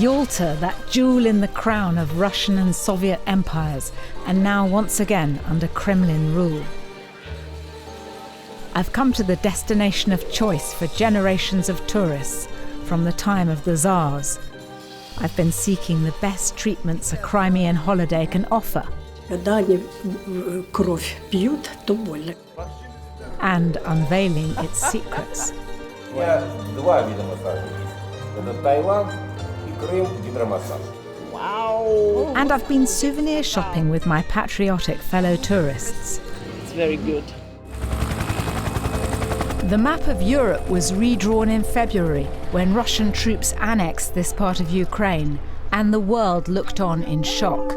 Yalta, that jewel in the crown of Russian and Soviet empires, and now once again under Kremlin rule. I've come to the destination of choice for generations of tourists from the time of the Tsars. I've been seeking the best treatments a Crimean holiday can offer. And unveiling its secrets. Wow! And I've been souvenir shopping with my patriotic fellow tourists. It's very good. The map of Europe was redrawn in February when Russian troops annexed this part of Ukraine, and the world looked on in shock.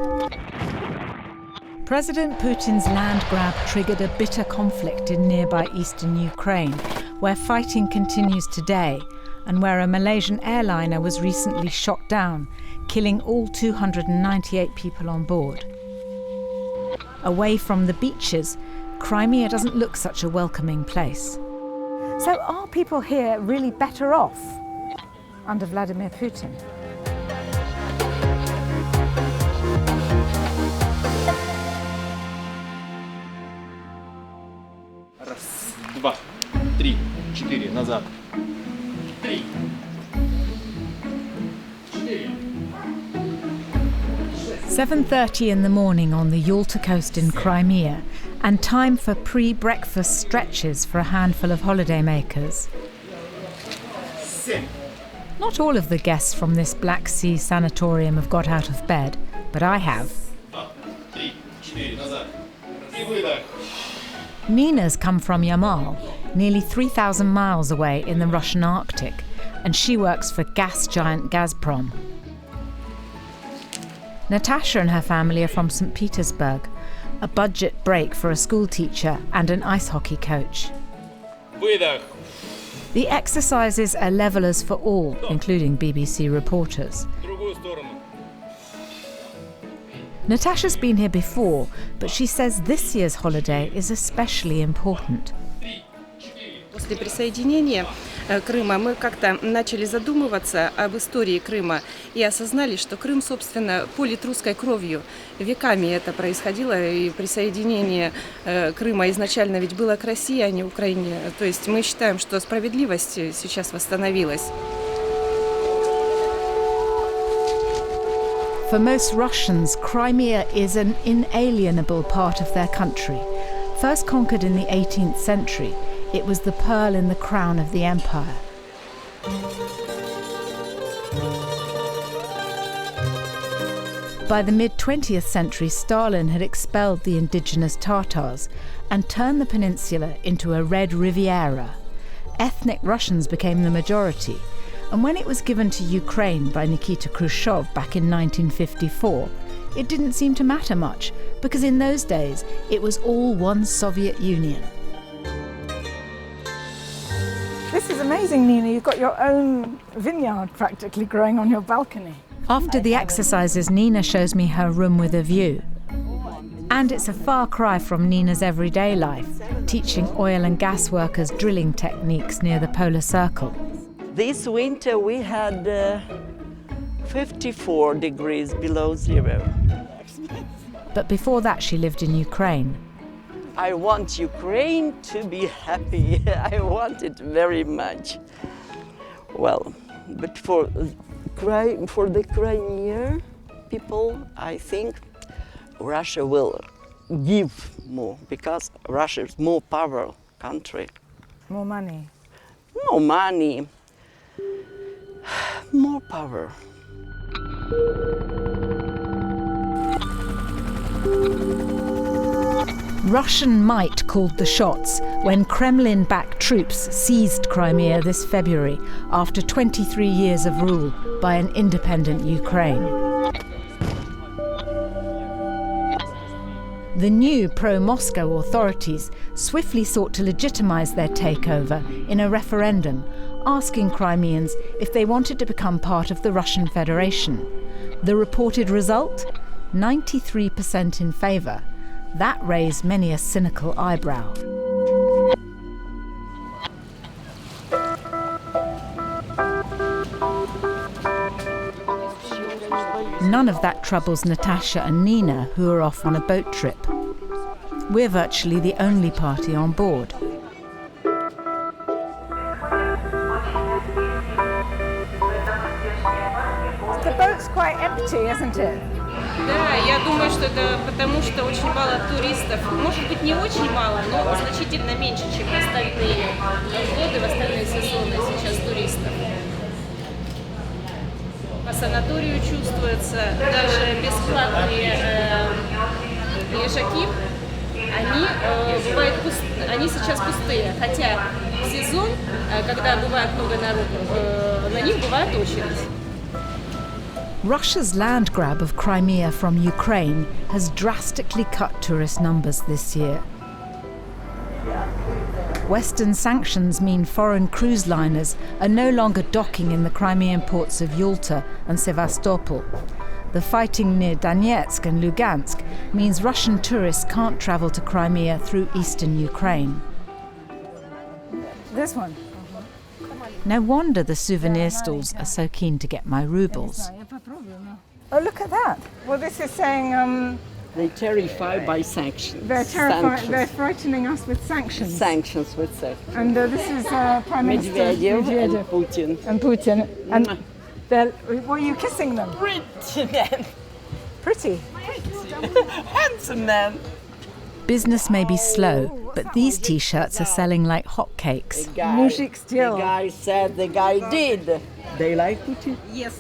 President Putin's land grab triggered a bitter conflict in nearby eastern Ukraine, where fighting continues today, and where a Malaysian airliner was recently shot down, killing all 298 people on board. Away from the beaches, Crimea doesn't look such a welcoming place. So are people here really better off under Vladimir Putin? Раз, два, три, четыре, назад. 7:30 in the morning on the Yalta coast in Crimea, and time for pre-breakfast stretches for a handful of holidaymakers. Not all of the guests from this Black Sea sanatorium have got out of bed, but I have. Nina's come from Yamal, nearly 3,000 miles away in the Russian Arctic, and she works for gas giant Gazprom. Natasha and her family are from St. Petersburg, a budget break for a school teacher and an ice hockey coach. The exercises are levelers for all, including BBC reporters. Natasha's been here before, but she says this year's holiday is especially important. После присоединения Крыма мы как-то начали задумываться об истории Крыма и осознали, что Крым, собственно, полит русской кровью. Веками это происходило, и присоединение Крыма изначально ведь было к России, а не Украине. То есть мы считаем, что справедливость сейчас восстановилась. For most Russians, Crimea is an inalienable part of their country. First conquered in the 18th century, it was the pearl in the crown of the empire. By the mid-20th century, Stalin had expelled the indigenous Tatars and turned the peninsula into a red Riviera. Ethnic Russians became the majority, and when it was given to Ukraine by Nikita Khrushchev back in 1954, it didn't seem to matter much, because in those days it was all one Soviet Union. This is amazing, Nina. You've got your own vineyard practically growing on your balcony. After the exercises, Nina shows me her room with a view. And it's a far cry from Nina's everyday life, teaching oil and gas workers drilling techniques near the polar circle. This winter we had 54 degrees below zero. But before that she lived in Ukraine. I want Ukraine to be happy. I want it very much. Well, but for the Crimea people, I think Russia will give more, because Russia is more powerful country. More money. More money. More power. Russian might called the shots when Kremlin-backed troops seized Crimea this February after 23 years of rule by an independent Ukraine. The new pro-Moscow authorities swiftly sought to legitimize their takeover in a referendum, asking Crimeans if they wanted to become part of the Russian Federation. The reported result? 93% in favor. That raised many a cynical eyebrow. None of that troubles Natasha and Nina, who are off on a boat trip. We're virtually the only party on board. The boat's quite empty, isn't it? Да, я думаю, что это потому, что очень мало туристов. Может быть, не очень мало, но значительно меньше, чем в остальные годы, в остальные сезоны сейчас туристов. По санаторию чувствуется, даже бесплатные лежаки, они сейчас пустые. Хотя в сезон, когда бывает много народу, на них бывает очередь. Russia's land grab of Crimea from Ukraine has drastically cut tourist numbers this year. Western sanctions mean foreign cruise liners are no longer docking in the Crimean ports of Yalta and Sevastopol. The fighting near Donetsk and Lugansk means Russian tourists can't travel to Crimea through eastern Ukraine. This one. No wonder the souvenir stalls are so keen to get my rubles. Oh, look at that. Well, this is saying They terrify by sanctions. they're terrifying. Sanctions. They're frightening us with sanctions. Sanctions with sanctions. And this is Prime Minister Medvedev and Medvedev Putin. and Putin. And were you kissing them? Pretty man. Pretty. Handsome man. Business may be slow, but these t-shirts are selling like hotcakes. Mujik still. The guy said the guy did. They like Putin? Yes.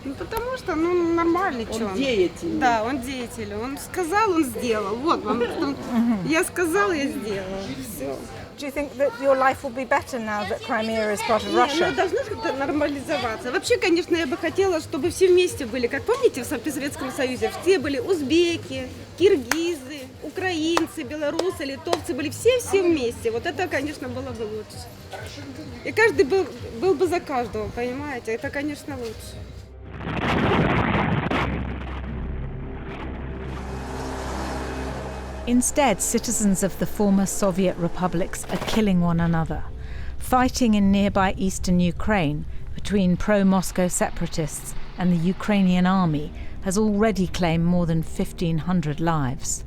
Ну, потому что, нормальный Он человек. деятельный. Да, он деятель. Он сказал, он сделал. Вот вам. Я сказал, я сделала. Все. Do you think that your life will be better now that Crimea is part of Russia? Ну, должно как-то нормализоваться. Вообще, конечно, я бы хотела, чтобы все вместе были. Как помните, в Советском Союзе все были узбеки, киргизы, украинцы, белорусы, литовцы. Были все вместе. Вот это, конечно, было бы лучше. И каждый был бы за каждого, понимаете? Это, конечно, лучше. Instead, citizens of the former Soviet republics are killing one another, fighting in nearby eastern Ukraine between pro-Moscow separatists and the Ukrainian army has already claimed more than 1,500 lives.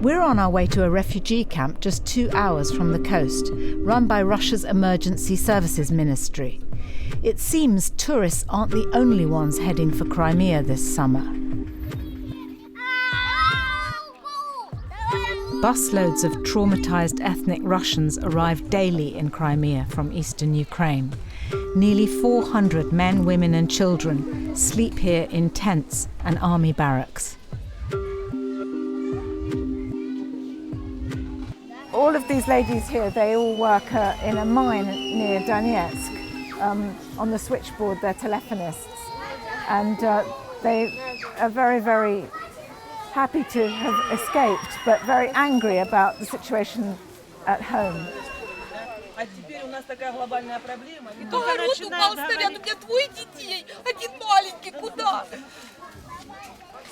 We're on our way to a refugee camp just 2 hours from the coast, run by Russia's Emergency Services Ministry. It seems tourists aren't the only ones heading for Crimea this summer. Busloads of traumatized ethnic Russians arrive daily in Crimea from eastern Ukraine. Nearly 400 men, women and children sleep here in tents and army barracks. All of these ladies here, they all work in a mine near Donetsk. On the switchboard, they're telephonists. And they are very, very happy to have escaped, but very angry about the situation at home. А теперь у нас такая глобальная проблема. И только начинают говорить... У меня двое детей, один маленький, куда?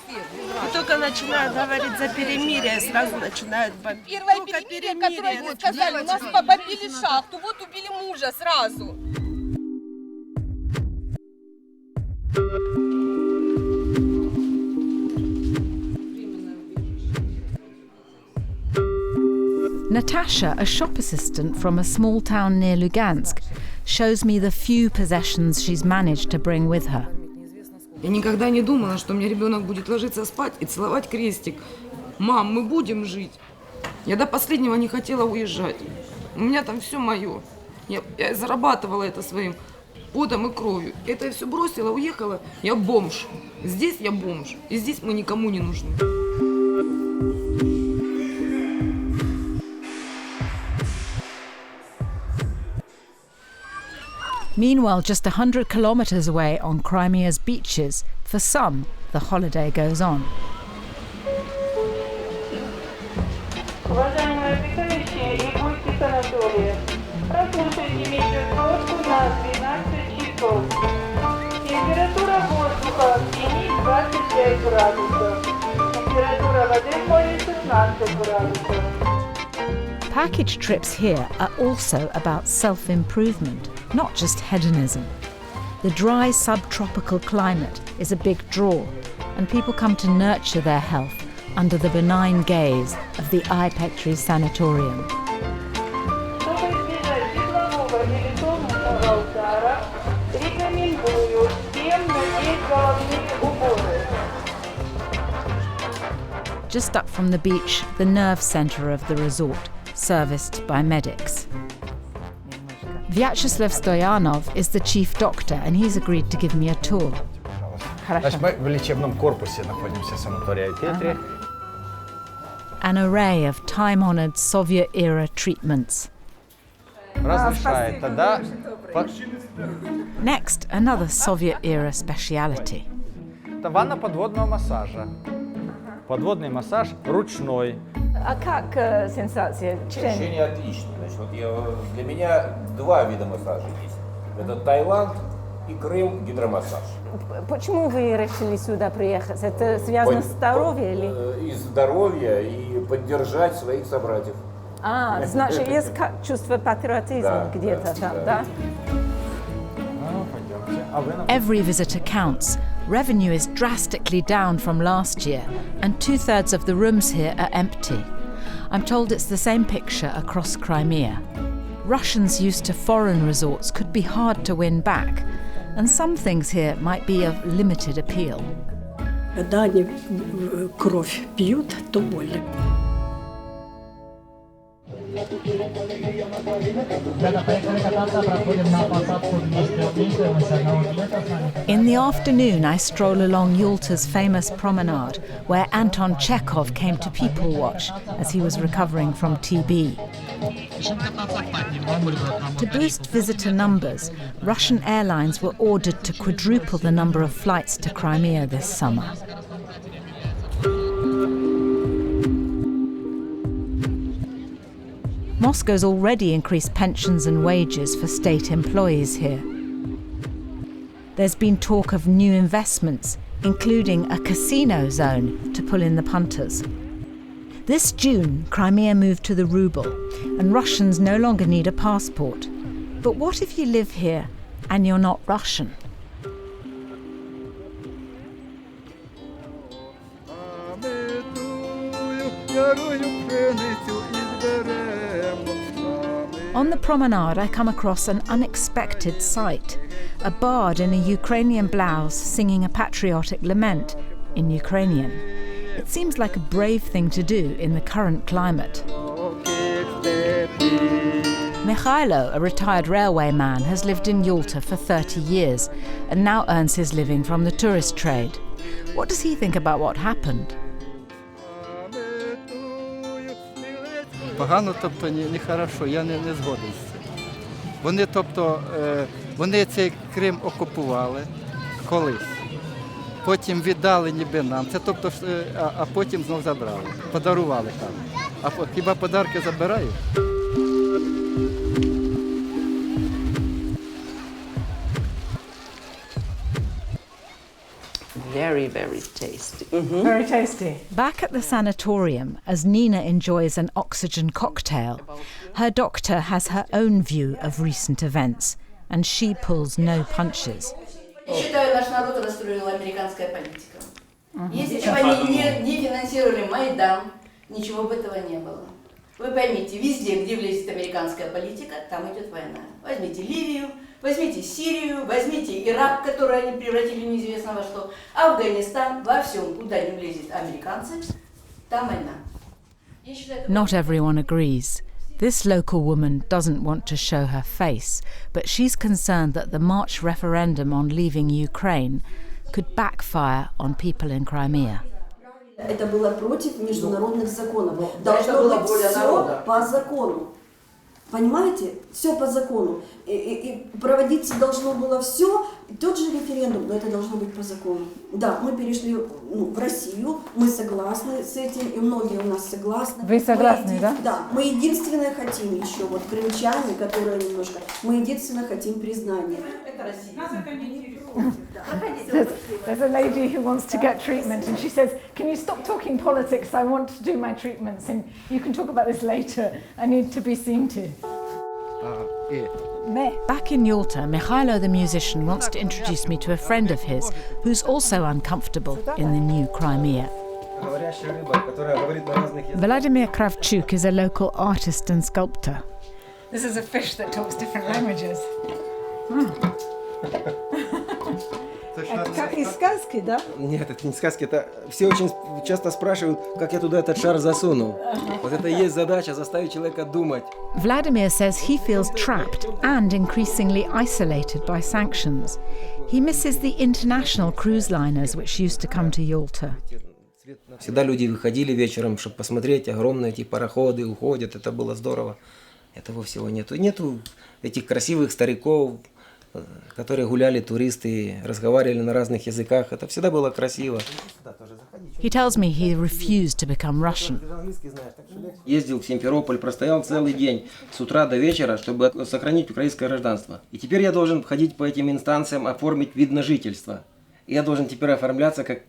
И только начинают говорить за перемирие, сразу начинают бомбить. Первое перемирие, которое вы сказали, у нас побомбили шахту, вот убили мужа сразу. Natasha, a shop assistant from a small town near Lugansk, shows me the few possessions she's managed to bring with her. Я никогда не думала, что у меня ребенок будет ложиться спать и целовать крестик. Мам, мы будем жить. Я до последнего не хотела уезжать. У меня там все мое. Я зарабатывала это своим потом и кровью. Это я все бросила, уехала. Я бомж. Здесь я бомж. И здесь мы никому не нужны. Meanwhile, just 100 kilometers away on Crimea's beaches, for some, the holiday goes on. Уважаемые отдыхающие и гости санатория, прослушайте метеосводку на 12 часов. Температура воздуха в тени 25 градусов. Температура воды в море 16 градусов. Package trips here are also about self-improvement, not just hedonism. The dry subtropical climate is a big draw, and people come to nurture their health under the benign gaze of the iPectory Sanatorium. Чтобы избежать теплового или тонусного удара, рекомендую всем надеть головные уборы. Just up from the beach, the nerve centre of the resort, serviced by medics. Vyacheslav Stoyanov is the chief doctor, and he's agreed to give me a tour. Значит, мы в лечебном корпусе находимся санатория Петри. An array of time-honoured Soviet-era treatments. Разрешает тогда... Next, another Soviet-era speciality. Это ванна подводного массажа. Подводный массаж ручной. А как сенсация? Ощущение отличное. Значит, вот для меня два вида массажа есть. Это Таиланд и Крым гидромассаж. Почему вы решили сюда приехать? Это связано с здоровьем или? И здоровье, и поддержать своих собратьев. Значит, есть чувство патриотизма где-то там, да? Every visitor counts. Revenue is drastically down from last year, and 2/3 of the rooms here are empty. I'm told it's the same picture across Crimea. Russians used to foreign resorts could be hard to win back, and some things here might be of limited appeal. Когда они кровь пьют, то больно. In the afternoon, I stroll along Yalta's famous promenade, where Anton Chekhov came to people watch as he was recovering from TB. To boost visitor numbers, Russian airlines were ordered to quadruple the number of flights to Crimea this summer. Moscow's already increased pensions and wages for state employees here. There's been talk of new investments, including a casino zone to pull in the punters. This June, Crimea moved to the ruble, and Russians no longer need a passport. But what if you live here and you're not Russian? On the promenade, I come across an unexpected sight. A bard in a Ukrainian blouse singing a patriotic lament in Ukrainian. It seems like a brave thing to do in the current climate. Mikhailo, a retired railway man, has lived in Yalta for 30 years and now earns his living from the tourist trade. What does he think about what happened? Погано, тобто не хорошо, я не згоден з цим. Вони, тобто, вони цей Крим окупували колись, потім віддали ніби нам, це, тобто, а потім знов забрали, подарували там. А хіба подарки забирають? Very, very tasty. Very tasty. Back at the sanatorium, as Nina enjoys an oxygen cocktail, her doctor has her own view of recent events, and she pulls no punches. Я считаю, наш народ расстроила американская политика. Если бы они не финансировали Майдан, ничего бы этого не было. Вы поймите, везде, где влезет американская политика, там идет война. Возьмите Ливию, возьмите Сирию, возьмите Ирак, который они превратили в неизвестно во что, Афганистан, во всем, куда не влезет американцы, там война. Not everyone agrees. This local woman doesn't want to show her face, but she's concerned that the March referendum on leaving Ukraine could backfire on people in Crimea. Это было против международных законов. Должно быть все по закону. Понимаете? Все по закону. И проводиться должно было все, тот же референдум, но это должно быть по закону. Да, мы перешли в Россию, мы согласны с этим, и многие у нас согласны. Вы согласны, да? Да, мы единственное хотим еще, вот крымчане, которые немножко, мы единственное хотим признания. Это Россия. There's a lady who wants to get treatment and she says, can you stop talking politics? I want to do my treatments and you can talk about this later. I need to be seen to. Back in Yalta, Mikhailo the musician wants to introduce me to a friend of his who's also uncomfortable in the new Crimea. Vladimir Kravchuk is a local artist and sculptor. This is a fish that talks different languages. Как из сказки, да? Нет, это не сказки, это все очень часто спрашивают, как я туда этот шар засунул. Вот это и есть задача, заставить человека думать. Vladimir says he feels trapped and increasingly isolated by sanctions. He misses the international cruise liners which used to come to Yalta. Всегда люди выходили вечером, чтобы посмотреть, огромные эти пароходы уходят, это было здорово. Этого всего нету. Нету этих красивых стариков, которые гуляли, туристы, разговаривали на разных языках. Это всегда было красиво. He tells me he refused to become Russian. Ездил в Симферополь, простоял целый день, с утра до вечера, чтобы сохранить украинское гражданство. И теперь я должен ходить по этим инстанциям, оформить вид на жительство. И я должен теперь оформляться как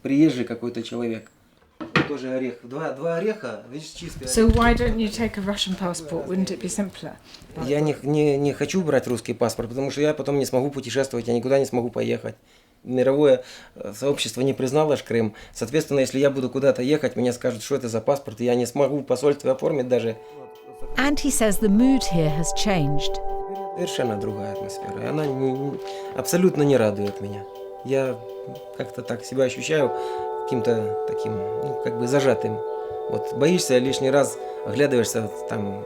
приезжий какой-то человек. Тоже орех. Два ореха, видишь, чистые. So why don't you take a Russian passport? Wouldn't it be simpler? Я не хочу брать русский паспорт, потому что я потом не смогу путешествовать, я никуда не смогу поехать. Мировое сообщество не признало Крым. Соответственно, если я буду куда-то ехать, мне скажут, что это за паспорт, и я не смогу в посольстве оформить даже. And he says the mood here has changed. Совершенно другая атмосфера. Она абсолютно не радует меня. Я как-то так себя ощущаю каким-то таким, зажатым. Вот боишься лишний раз, оглядываешься, там,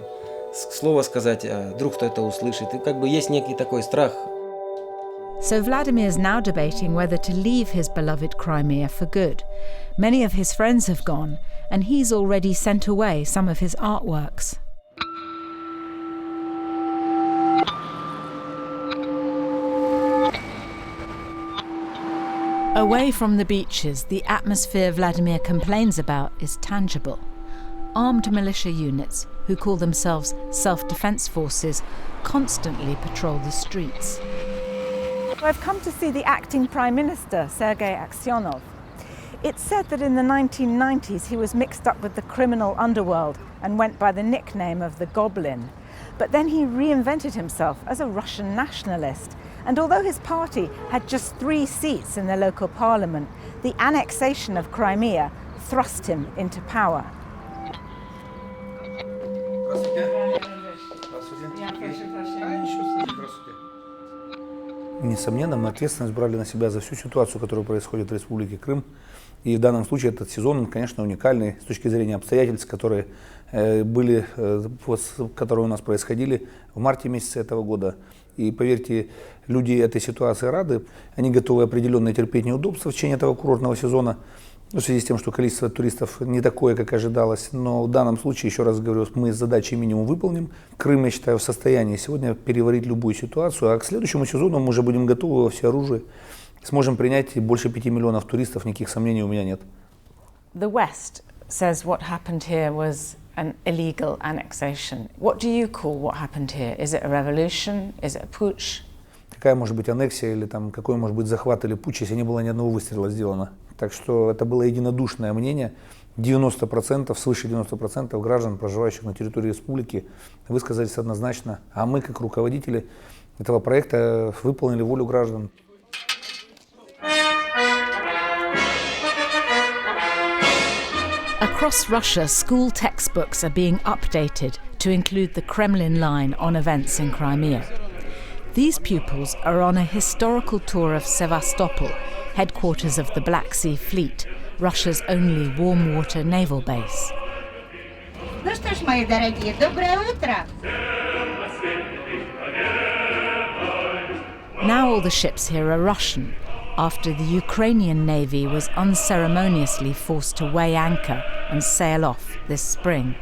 слово сказать, а вдруг кто это услышит. И есть некий такой страх. So Vladimir is now debating whether to leave his beloved Crimea for good. Many of his friends have gone, and he's already sent away some of his artworks. Away from the beaches, the atmosphere Vladimir complains about is tangible. Armed militia units, who call themselves self-defense forces, constantly patrol the streets. I've come to see the acting Prime Minister, Sergei Aksyonov. It's said that in the 1990s he was mixed up with the criminal underworld and went by the nickname of the Goblin. But then he reinvented himself as a Russian nationalist. And although his party had just 3 seats in the local parliament, the annexation of Crimea thrust him into power. Несомненно, мы ответственность брали на себя за всю ситуацию, которая происходит в Республике Крым. И в данном случае этот сезон, конечно, уникальный с точки зрения обстоятельств, которые были, которые у нас происходили в марте месяце этого года. И поверьте, люди этой ситуации рады, они готовы определенно терпеть неудобства в течение этого курортного сезона, в связи с тем, что количество туристов не такое, как ожидалось. Но в данном случае, еще раз говорю, мы задачи минимум выполним. Крым, я считаю, в состоянии сегодня переварить любую ситуацию, а к следующему сезону мы уже будем готовы во всеоружии. Сможем принять больше 5 миллионов туристов, никаких сомнений у меня нет. The West says what happened here was an illegal annexation. What do you call what happened here? Is it a revolution? Is it a putsch? Какая может быть аннексия или там, какой может быть захват или путч, если не было ни одного выстрела сделано? Так что это было единодушное мнение. 90%, свыше 90% граждан, проживающих на территории республики, высказались однозначно. А мы, как руководители этого проекта, выполнили волю граждан. Across Russia, school textbooks are being updated to include the Kremlin line on events in Crimea. These pupils are on a historical tour of Sevastopol, headquarters of the Black Sea Fleet, Russia's only warm-water naval base. Ну что ж, мои дорогие, доброе утро! Now all the ships here are Russian, after the Ukrainian Navy was unceremoniously forced to weigh anchor and sail off this spring.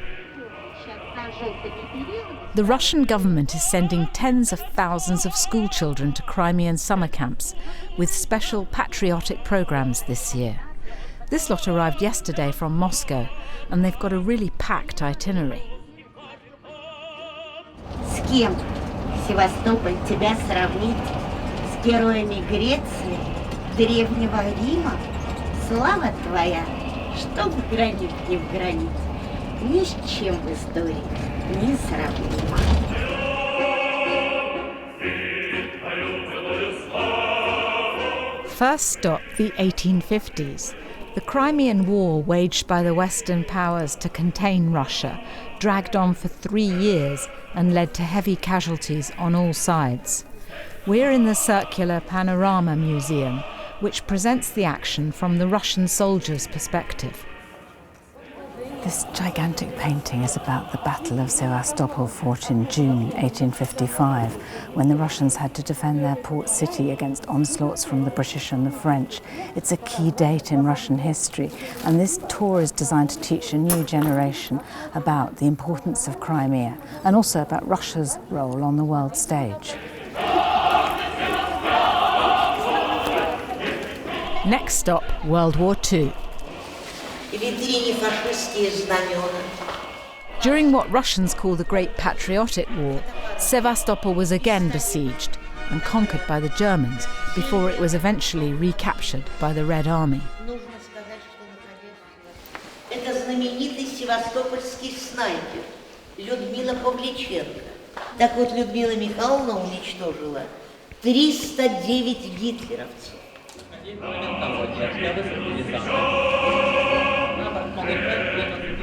The Russian government is sending tens of thousands of school children to Crimean summer camps with special patriotic programs this year. This lot arrived yesterday from Moscow, and they've got a really packed itinerary. С кем, Севастополь, тебя сравнить? С с героями Греции, Древнего Рима. Слава твоя, чтоб гранит не в гранит, ни с чем в истории не сравнима. First stop, the 1850s. The Crimean War, waged by the Western powers to contain Russia, dragged on for 3 years and led to heavy casualties on all sides. We're in the Circular Panorama Museum, which presents the action from the Russian soldiers' perspective. This gigantic painting is about the Battle of Sevastopol fought in June 1855, when the Russians had to defend their port city against onslaughts from the British and the French. It's a key date in Russian history, and this tour is designed to teach a new generation about the importance of Crimea and also about Russia's role on the world stage. Next stop, World War II. During what Russians call the Great Patriotic War, Sevastopol was again besieged and conquered by the Germans before it was eventually recaptured by the Red Army. Это знаменитый севастопольский снайпер Людмила Павличенко. Так вот, Людмила Михайловна уничтожила 309 гитлеровцев.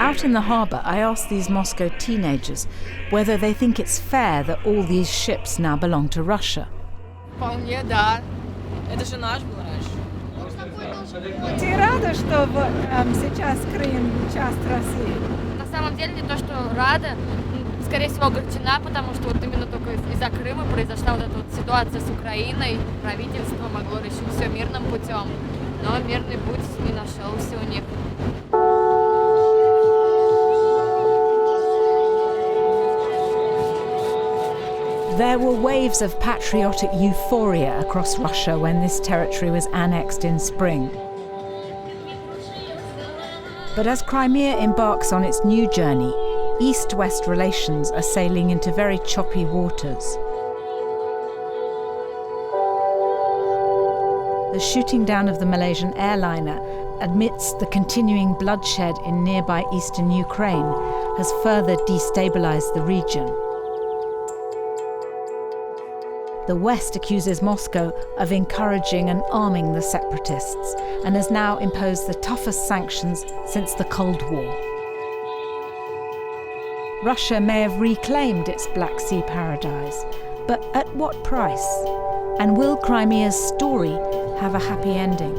Out in the harbour, I asked these Moscow teenagers whether they think it's fair that all these ships now belong to Russia. Вполне, да. Это же наш был раньше. Ты рада, что сейчас Крым часть России? На самом деле не то, что рада, скорее всего огорчена, потому что вот именно только из-за Крыма произошла вот эта вот ситуация с Украиной. Правительство могло решить все мирным путем, но мирный путь не нашелся у них. There were waves of patriotic euphoria across Russia when this territory was annexed in spring. But as Crimea embarks on its new journey, East-West relations are sailing into very choppy waters. The shooting down of the Malaysian airliner amidst the continuing bloodshed in nearby eastern Ukraine has further destabilized the region. The West accuses Moscow of encouraging and arming the separatists and has now imposed the toughest sanctions since the Cold War. Russia may have reclaimed its Black Sea paradise, but at what price? And will Crimea's story have a happy ending?